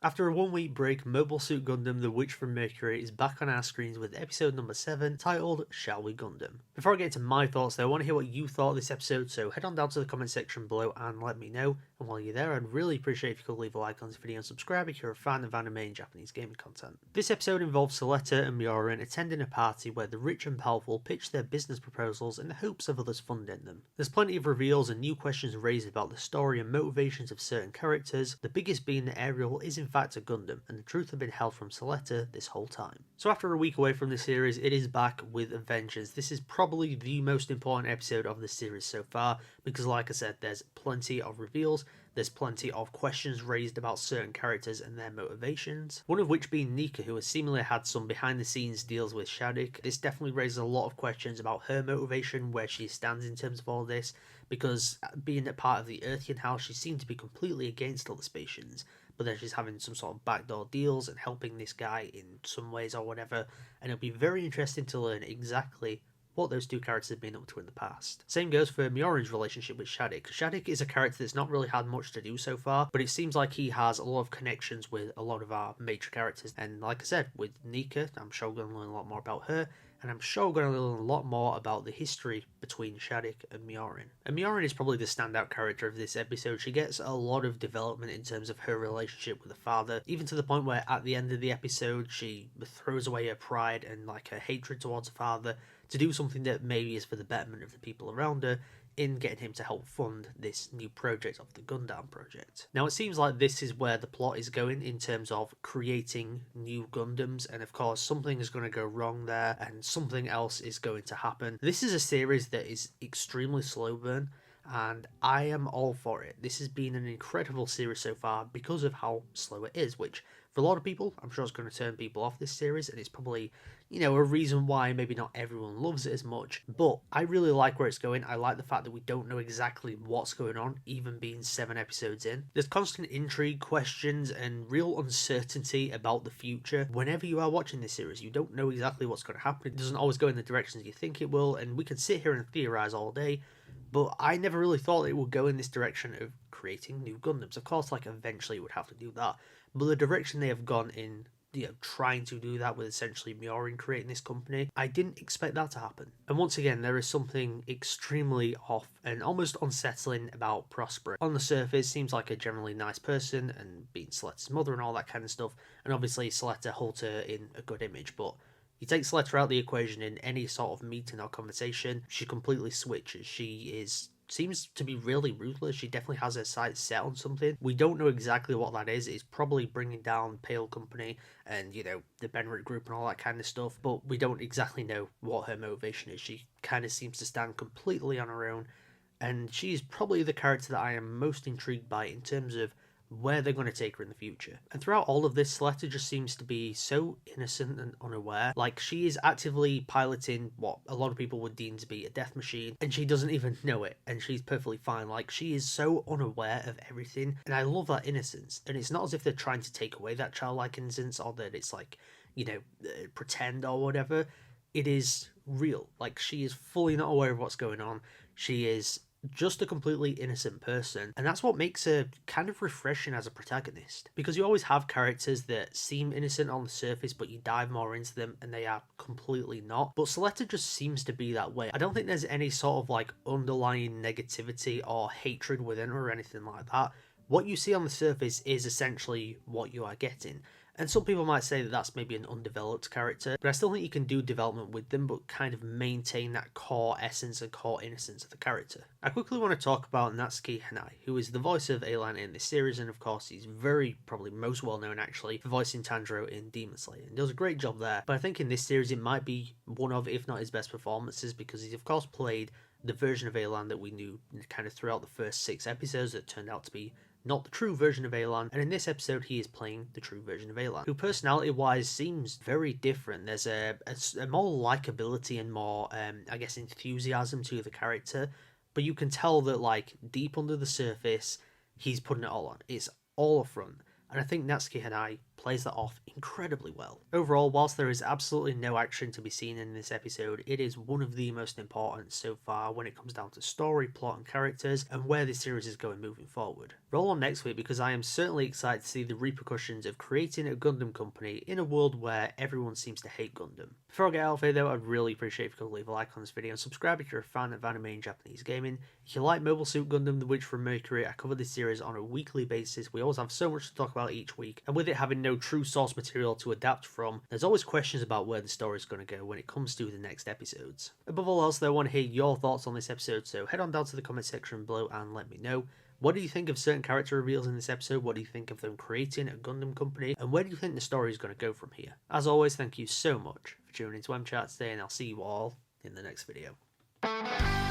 After a 1 week break, Mobile Suit Gundam The Witch from Mercury is back on our screens with episode number 7, titled Shall We Gundam. Before I get into my thoughts though, I want to hear what you thought of this episode, so head on down to the comment section below and let me know. And while you're there, I'd really appreciate if you could leave a like on this video and subscribe if you're a fan of anime and Japanese gaming content. This episode involves Suletta and Miorine attending a party where the rich and powerful pitch their business proposals in the hopes of others funding them. There's plenty of reveals and new questions raised about the story and motivations of certain characters, the biggest being that Ariel is in fact a Gundam, and the truth had been held from Suletta this whole time. So after a week away from the series, it is back with a vengeance. This is probably the most important episode of the series so far, because like I said, there's plenty of reveals, there's plenty of questions raised about certain characters and their motivations, one of which being Nika, who has seemingly had some behind the scenes deals with Shaddiq. This definitely raises a lot of questions about her motivation, where she stands in terms of all this, because being a part of the Earthian house, she seemed to be completely against all the Spatians, but then she's having some sort of backdoor deals and helping this guy in some ways or whatever, and it'll be very interesting to learn exactly what those two characters have been up to in the past. Same goes for Miorine's relationship with Shaddiq. Shaddiq is a character that's not really had much to do so far, but it seems like he has a lot of connections with a lot of our major characters, and like I said, with Nika, I'm sure we're going to learn a lot more about her, and I'm sure we're going to learn a lot more about the history between Shaddiq and Miorine. And Miorine is probably the standout character of this episode. She gets a lot of development in terms of her relationship with her father, even to the point where at the end of the episode she throws away her pride and like her hatred towards her father to do something that maybe is for the betterment of the people around her, in getting him to help fund this new project of the Gundam project. Now it seems like this is where the plot is going in terms of creating new Gundams, and of course something is going to go wrong there and something else is going to happen. This is a series that is extremely slow burn, and I am all for it. This has been an incredible series so far because of how slow it is, which for a lot of people, I'm sure it's going to turn people off this series, and it's probably, a reason why maybe not everyone loves it as much. But I really like where it's going. I like the fact that we don't know exactly what's going on, even being 7 episodes in. There's constant intrigue, questions, and real uncertainty about the future. Whenever you are watching this series, you don't know exactly what's going to happen. It doesn't always go in the directions you think it will, and we can sit here and theorize all day, but I never really thought it would go in this direction of creating new Gundams. Of course, eventually it would have to do that, but the direction they have gone in, trying to do that with essentially Miorine creating this company, I didn't expect that to happen. And once again, there is something extremely off and almost unsettling about Prospero. On the surface, seems like a generally nice person, and being Suletta's mother and all that kind of stuff, and obviously Suletta holds her in a good image, but you take Suletta out the equation in any sort of meeting or conversation, she completely switches. Seems to be really ruthless. She definitely has her sights set on something. We don't know exactly what that is. It's probably bringing down Pale Company and, the Benrick Group and all that kind of stuff, but we don't exactly know what her motivation is. She kind of seems to stand completely on her own, and she's probably the character that I am most intrigued by in terms of where they're going to take her in the future. And throughout all of this, Suletta just seems to be so innocent and unaware. Like, she is actively piloting what a lot of people would deem to be a death machine, and she doesn't even know it, and she's perfectly fine. Like, she is so unaware of everything, and I love that innocence. And it's not as if they're trying to take away that childlike innocence, or that it's pretend or whatever. It is real. Like, she is fully not aware of what's going on. She is just a completely innocent person, and that's what makes her kind of refreshing as a protagonist, because you always have characters that seem innocent on the surface, but you dive more into them and they are completely not. But Suletta just seems to be that way. I don't think there's any sort of underlying negativity or hatred within her or anything like that. What you see on the surface is essentially what you are getting. And some people might say that that's maybe an undeveloped character, but I still think you can do development with them, but kind of maintain that core essence and core innocence of the character. I quickly want to talk about Natsuki Hanai, who is the voice of Alan in this series, and of course he's probably most well known actually, for voicing Tanjiro in Demon Slayer, and does a great job there. But I think in this series it might be one of, if not his best performances, because he's of course played the version of Alan that we knew kind of throughout the first 6 episodes that turned out to be not the true version of Alan, and in this episode he is playing the true version of Alan, who personality-wise seems very different. There's a more likability and more, enthusiasm to the character, but you can tell that, deep under the surface, he's putting it all on. It's all up front, and I think Natsuki Hanai plays that off incredibly well. Overall, whilst there is absolutely no action to be seen in this episode, it is one of the most important so far when it comes down to story, plot and characters, and where this series is going moving forward. Roll on next week because I am certainly excited to see the repercussions of creating a Gundam company in a world where everyone seems to hate Gundam. Before I get out of here though, I'd really appreciate if you could leave a like on this video and subscribe if you're a fan of anime and Japanese gaming. If you like Mobile Suit Gundam, The Witch from Mercury, I cover this series on a weekly basis. We always have so much to talk about each week, and with it having no true source material to adapt from, there's always questions about where the story is going to go when it comes to the next episodes. Above all else though, I want to hear your thoughts on this episode, so head on down to the comment section below and let me know. What do you think of certain character reveals in this episode? What do you think of them creating a Gundam company? And where do you think the story is going to go from here? As always, thank you so much for tuning into mchat today, and I'll see you all in the next video.